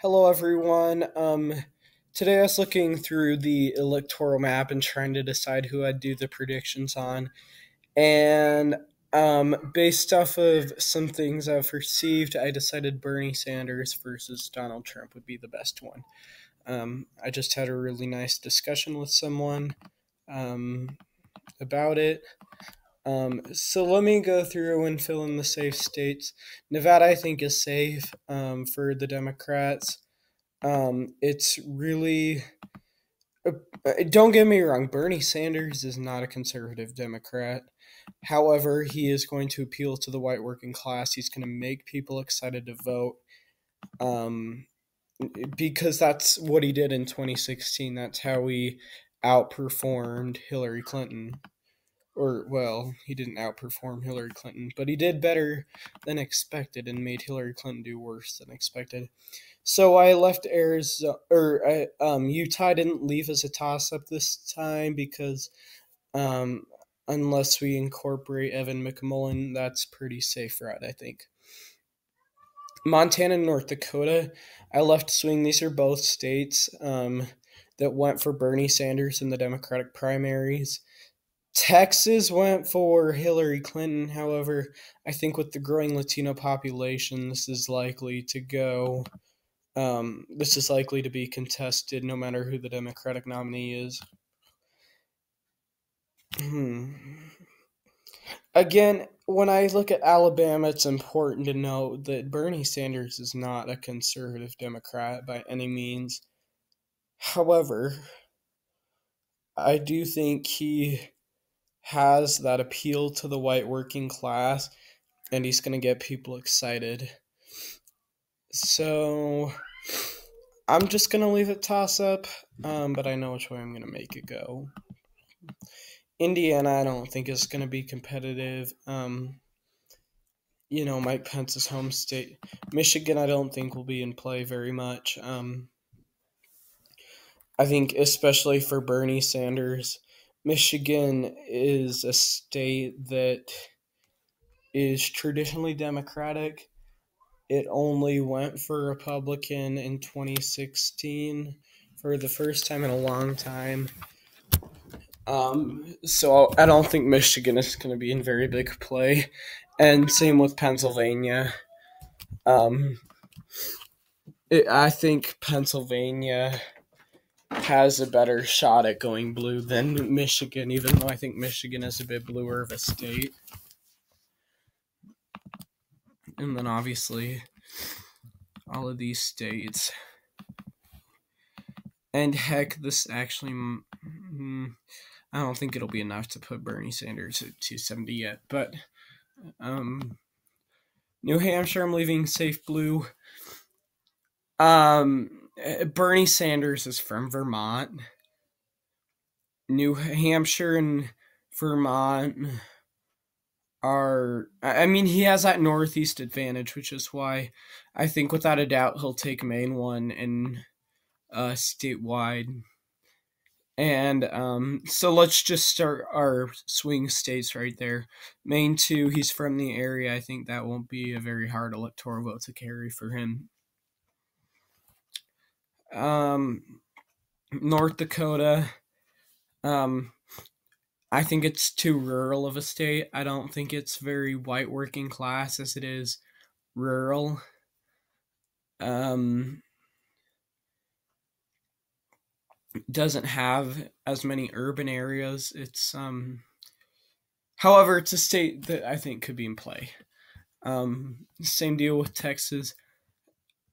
Hello, everyone. Today I was looking through the electoral map and trying to decide who I'd do the predictions on. And based off of some things I've received, I decided Bernie Sanders versus Donald Trump would be the best one. I just had a really nice discussion with someone um, about it. So let me go through and fill in the safe states. Nevada, I think, is safe for the Democrats. It's really don't get me wrong, Bernie Sanders is not a conservative Democrat. However, he is going to appeal to the white working class. He's going to make people excited to vote. Um, because that's what he did in 2016. That's how he outperformed Hillary Clinton. Or, well, he didn't outperform Hillary Clinton, but he did better than expected and made Hillary Clinton do worse than expected. So I left Arizona, Utah didn't leave as a toss-up this time because um, unless we incorporate Evan McMullen, that's pretty safe route, I think. Montana and North Dakota, I left swing. These are both states that went for Bernie Sanders in the Democratic primaries. Texas went for Hillary Clinton. However, I think with the growing Latino population, this is likely to be contested no matter who the Democratic nominee is. Again, when I look at Alabama, it's important to note that Bernie Sanders is not a conservative Democrat by any means. However, I do think he has that appeal to the white working class, and he's going to get people excited. So I'm just going to leave it toss up, but I know which way I'm going to make it go. Indiana, I don't think is going to be competitive. Mike Pence's home state. Michigan, I don't think will be in play very much. I think especially for Bernie Sanders, Michigan is a state that is traditionally Democratic. It only went for Republican in 2016 for the first time in a long time. So I don't think Michigan is going to be in very big play. And same with Pennsylvania. I think Pennsylvania has a better shot at going blue than Michigan, even though I think Michigan is a bit bluer of a state. And then obviously all of these states. And heck, this actually, I don't think it'll be enough to put Bernie Sanders at 270 yet. But New Hampshire, I'm leaving safe blue. Bernie Sanders is from Vermont. New Hampshire and Vermont he has that northeast advantage, which is why I think without a doubt he'll take Maine 1 and statewide. And so let's just start our swing states right there. Maine 2, he's from the area. I think that won't be a very hard electoral vote to carry for him. North Dakota, I think it's too rural of a state. I don't think it's very white working class as it is rural. Doesn't have as many urban areas. It's however, it's a state that I think could be in play. Same deal with Texas.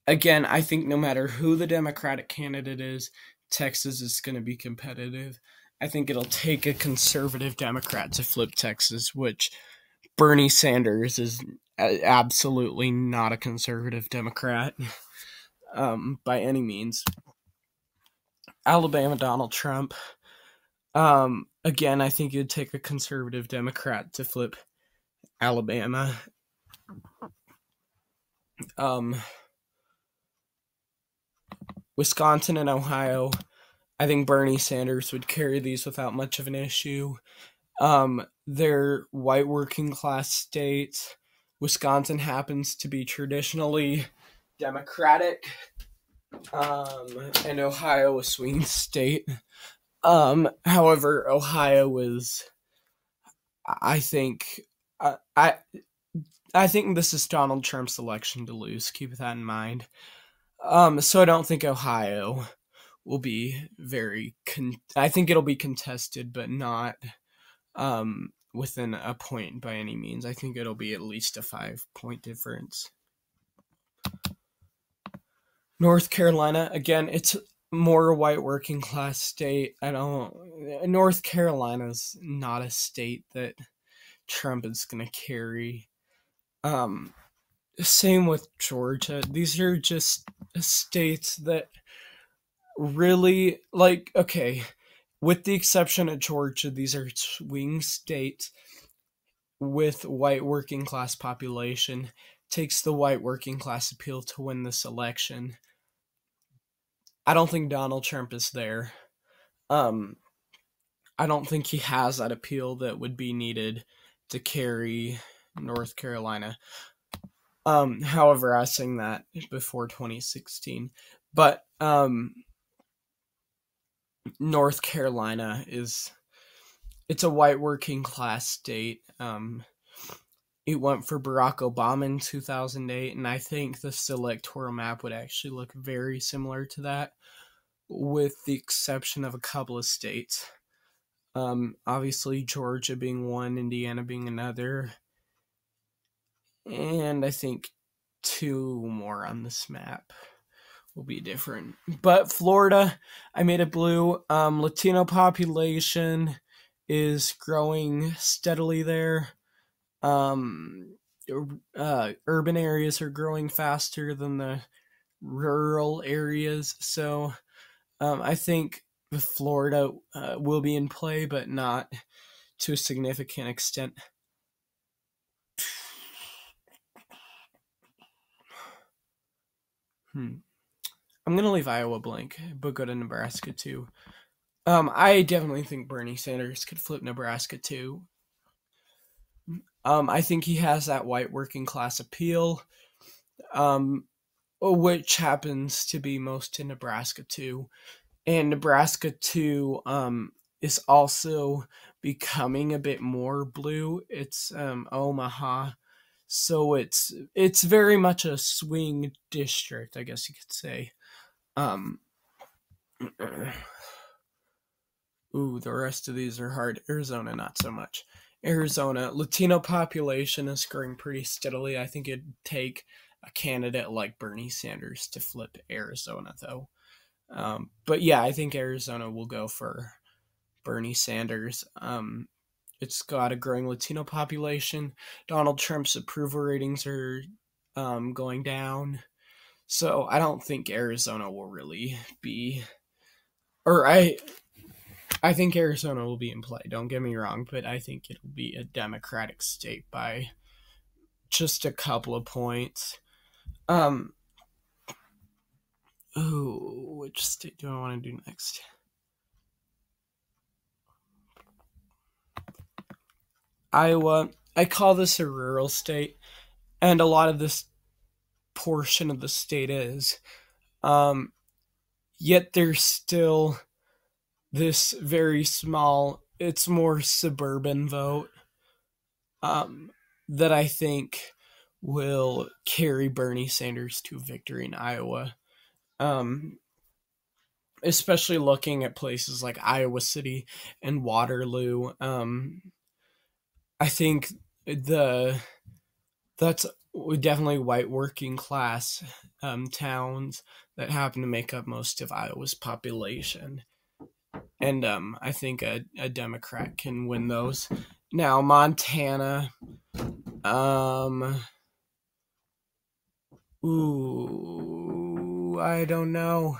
Again, I think no matter who the Democratic candidate is, Texas is going to be competitive. I think it'll take a conservative Democrat to flip Texas, which Bernie Sanders is absolutely not a conservative Democrat by any means. Alabama, Donald Trump. Again, I think it'd take a conservative Democrat to flip Alabama. Wisconsin and Ohio, I think Bernie Sanders would carry these without much of an issue. They're white working class states. Wisconsin happens to be traditionally Democratic. and Ohio a swing state. However, Ohio is, I think, uh, I I think this is Donald Trump's election to lose. Keep that in mind. So I don't think Ohio will be I think it'll be contested, but not within a point by any means. I think it'll be at least a 5-point difference. North Carolina, again, it's more a white working class state. North Carolina's not a state that Trump is going to carry. Same with Georgia. These are just states that really, like, okay, with the exception of Georgia, these are swing states with white working class population. Takes the white working class appeal to win this election. I don't think Donald Trump is there. Um, I don't think he has that appeal that would be needed to carry North Carolina. However, I was saying that before 2016, but North Carolina it's a white working class state. It went for Barack Obama in 2008, and I think this electoral map would actually look very similar to that, with the exception of a couple of states. Obviously, Georgia being one, Indiana being another, and I think 2 more on this map will be different. But Florida, I made it blue. Latino population is growing steadily there. Urban areas are growing faster than the rural areas, so I think Florida will be in play, but not to a significant extent. I'm gonna leave Iowa blank, but go to Nebraska too. I definitely think Bernie Sanders could flip Nebraska too. I think he has that white working class appeal, which happens to be most in Nebraska too. And Nebraska too is also becoming a bit more blue. It's Omaha, so it's very much a swing district, I guess you could say. The rest of these are hard. Arizona, not so much. Arizona, Latino population is growing pretty steadily. I think it'd take a candidate like Bernie Sanders to flip Arizona, though. But yeah, I think Arizona will go for Bernie Sanders. It's got a growing Latino population. Donald Trump's approval ratings are going down. So I don't think Arizona will really be, or I think Arizona will be in play. Don't get me wrong, but I think it'll be a Democratic state by just a couple of points. Which state do I want to do next? Iowa. I call this a rural state, and a lot of this portion of the state is. Yet there's still this very small, it's more suburban vote that I think will carry Bernie Sanders to victory in Iowa. Especially looking at places like Iowa City and Waterloo. I think that's definitely white working class towns that happen to make up most of Iowa's population. And I think a Democrat can win those. Now, Montana. I don't know.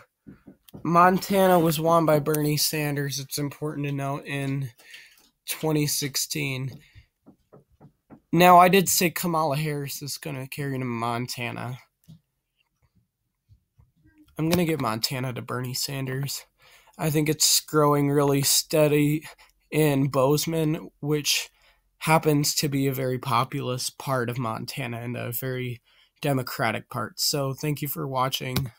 Montana was won by Bernie Sanders, it's important to note, in 2016. Now, I did say Kamala Harris is going to carry to Montana. I'm going to give Montana to Bernie Sanders. I think it's growing really steady in Bozeman, which happens to be a very populous part of Montana and a very democratic part. So thank you for watching.